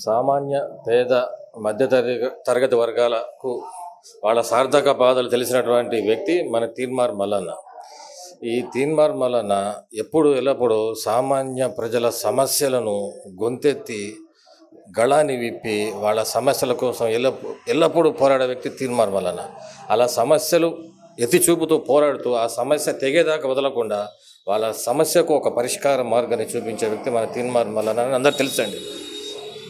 సామాన్య పేద మధ్య తరగతి వర్గాలకు వాళ్ళ సార్థక బాధలు తెలిసినటువంటి వ్యక్తి మన తీన్మార్ మల్లన్న. ఈ తీన్మార్ మల్లన్న ఎల్లప్పుడూ సామాన్య ప్రజల సమస్యలను గొంతెత్తి గళాన్ని విప్పి వాళ్ళ సమస్యల కోసం ఎల్లప్పుడూ పోరాడే వ్యక్తి తీన్మార్ మల్లన్న. అలా సమస్యలు ఎత్తి చూపుతూ పోరాడుతూ ఆ సమస్య తెగేదాకా వదలకుండా వాళ్ళ సమస్యకు ఒక పరిష్కార మార్గాన్ని చూపించే వ్యక్తి మన తీన్మార్ మల్లన్న అని అందరూ తెలుసండి.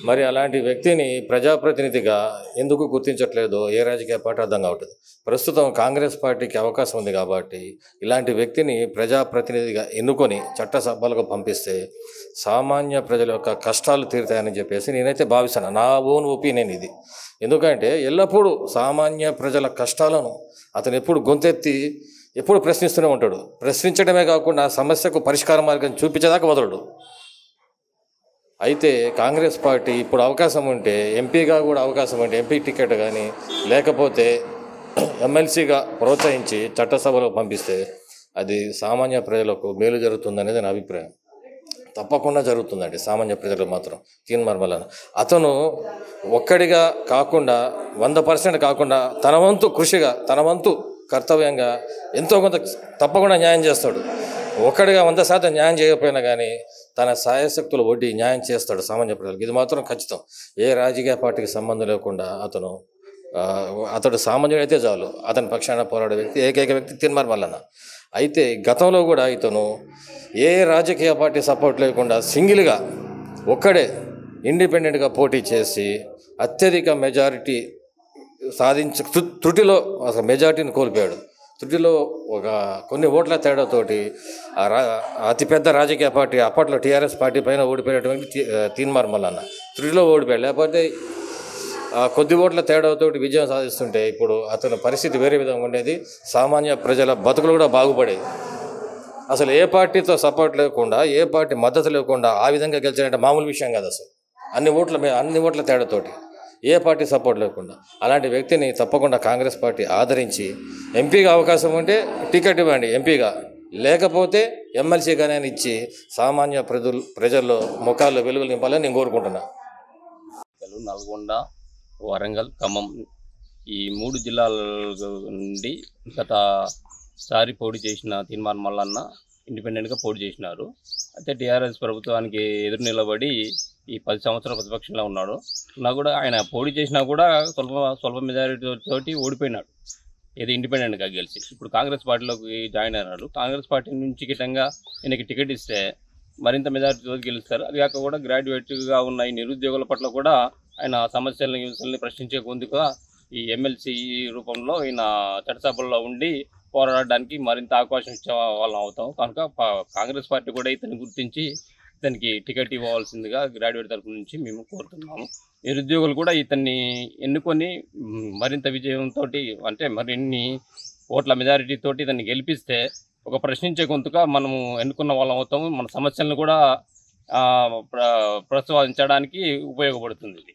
మరి అలాంటి వ్యక్తిని ప్రజాప్రతినిధిగా ఎందుకు గుర్తించట్లేదో ఏ రాజకీయ పార్టీ అర్థం కావట్లేదు. ప్రస్తుతం కాంగ్రెస్ పార్టీకి అవకాశం ఉంది కాబట్టి ఇలాంటి వ్యక్తిని ప్రజాప్రతినిధిగా ఎన్నుకొని చట్టసభలకు పంపిస్తే సామాన్య ప్రజల యొక్క కష్టాలు తీరుతాయని చెప్పేసి నేనైతే భావిస్తాను. నా ఓన్ ఒపీనియన్ ఇది. ఎందుకంటే ఎల్లప్పుడూ సామాన్య ప్రజల కష్టాలను అతను ఎప్పుడు గొంతెత్తి ఎప్పుడు ప్రశ్నిస్తూనే ఉంటాడు. ప్రశ్నించడమే కాకుండా ఆ సమస్యకు పరిష్కార మార్గం చూపించేదాకా వదలడు. అయితే కాంగ్రెస్ పార్టీ ఇప్పుడు అవకాశం ఉంటే ఎంపీగా కూడా అవకాశం ఉంటే ఎంపీ టికెట్ కానీ లేకపోతే ఎమ్మెల్సీగా ప్రోత్సహించి చట్టసభలో పంపిస్తే అది సామాన్య ప్రజలకు మేలు జరుగుతుందనేది నా అభిప్రాయం. తప్పకుండా జరుగుతుందండి సామాన్య ప్రజలకు మాత్రం. తీన్మార్ మల్లన్న అతను ఒక్కడిగా కాకుండా 100% కాకుండా తన వంతు కృషిగా తన వంతు కర్తవ్యంగా ఎంతో కొంత తప్పకుండా న్యాయం చేస్తాడు. ఒక్కడిగా 100% న్యాయం చేయకపోయినా కానీ తన సాయశక్తులు వడ్డీ న్యాయం చేస్తాడు సామాన్య ప్రజలకు. ఇది మాత్రం ఖచ్చితం. ఏ రాజకీయ పార్టీకి సంబంధం లేకుండా అతడు సామాన్యుడు అయితే చాలు. అతని పక్షాన పోరాడే వ్యక్తి ఏకైక వ్యక్తి తీన్మార్ మల్లన్న. అయితే గతంలో కూడా ఇతను ఏ రాజకీయ పార్టీ సపోర్ట్ లేకుండా సింగిల్గా ఒక్కడే ఇండిపెండెంట్గా పోటీ చేసి అత్యధిక మెజారిటీ సాధించి త్రుటిలో అసలు మెజారిటీని కోల్పోయాడు. త్రుటిలో కొన్ని ఓట్ల తేడాతోటి అతిపెద్ద రాజకీయ పార్టీ అప్పట్లో టీఆర్ఎస్ పార్టీ పైన ఓడిపోయినటువంటి తీన్మార్ మల్లన్న త్రుటిలో ఓడిపోయాడు. లేకపోతే కొద్ది ఓట్ల తేడాతోటి విజయం సాధిస్తుంటే ఇప్పుడు అతని పరిస్థితి వేరే విధంగా ఉండేది. సామాన్య ప్రజల బతుకులు కూడా బాగుపడేవి. అసలు ఏ పార్టీతో సపోర్ట్ లేకుండా ఏ పార్టీ మద్దతు లేకుండా ఆ విధంగా గెలిచారంటే మామూలు విషయం కాదు. అసలు అన్ని ఓట్ల తేడాతోటి ఏ పార్టీ సపోర్ట్ లేకుండా అలాంటి వ్యక్తిని తప్పకుండా కాంగ్రెస్ పార్టీ ఆదరించి ఎంపీగా అవకాశం ఉంటే టికెట్ ఇవ్వండి ఎంపీగా, లేకపోతే ఎమ్మెల్సీగానే ఇచ్చి సామాన్య ప్రజల్లో ముఖాల్లో వెలుగులు నింపాలని నేను కోరుకుంటున్నా. నల్గొండ, వరంగల్, ఖమ్మం ఈ 3 జిల్లాల నుండి గతసారి పోటీ చేసిన తీన్మార్ మల్లన్న ఇండిపెండెంట్గా పోటీ చేసినారు. అయితే టీఆర్ఎస్ ప్రభుత్వానికి ఎదురు నిలబడి ఈ 10 సంవత్సరాల ప్రతిపక్షంలో ఉన్నాడు. కూడా ఆయన పోటీ చేసినా కూడా స్వల్ప మెజారిటీ తోటి ఓడిపోయినాడు. ఇది ఇండిపెండెంట్గా గెలిచి ఇప్పుడు కాంగ్రెస్ పార్టీలోకి జాయిన్ అయినాడు. కాంగ్రెస్ పార్టీ నుంచి గిట్టంగా ఈయనకి టికెట్ ఇస్తే మరింత మెజారిటీతో గెలుస్తారు. అది కాక కూడా గ్రాడ్యుయేట్గా ఉన్న ఈ నిరుద్యోగుల పట్ల కూడా ఆయన సమస్యల్ని ప్రశ్నించే గొంతుగా ఈ ఎమ్మెల్సీ రూపంలో ఈయన చట్టసభల్లో ఉండి పోరాడడానికి మరింత అవకాశం ఇచ్చే వాళ్ళం అవుతాం. కనుక కాంగ్రెస్ పార్టీ కూడా ఇతన్ని గుర్తించి ఇతనికి టికెట్ ఇవ్వాల్సిందిగా గ్రాడ్యుయేట్ తరఫు నుంచి మేము కోరుతున్నాము. నిరుద్యోగులు కూడా ఇతన్ని ఎన్నుకొని మరింత విజయంతో అంటే మరిన్ని ఓట్ల మెజారిటీ తోటి ఇతన్ని గెలిపిస్తే ఒక ప్రశ్నించే గొంతుగా మనము ఎన్నుకున్న వాళ్ళం అవుతాము. మన సమస్యలను కూడా ప్రస్తావించడానికి ఉపయోగపడుతుంది ఇది.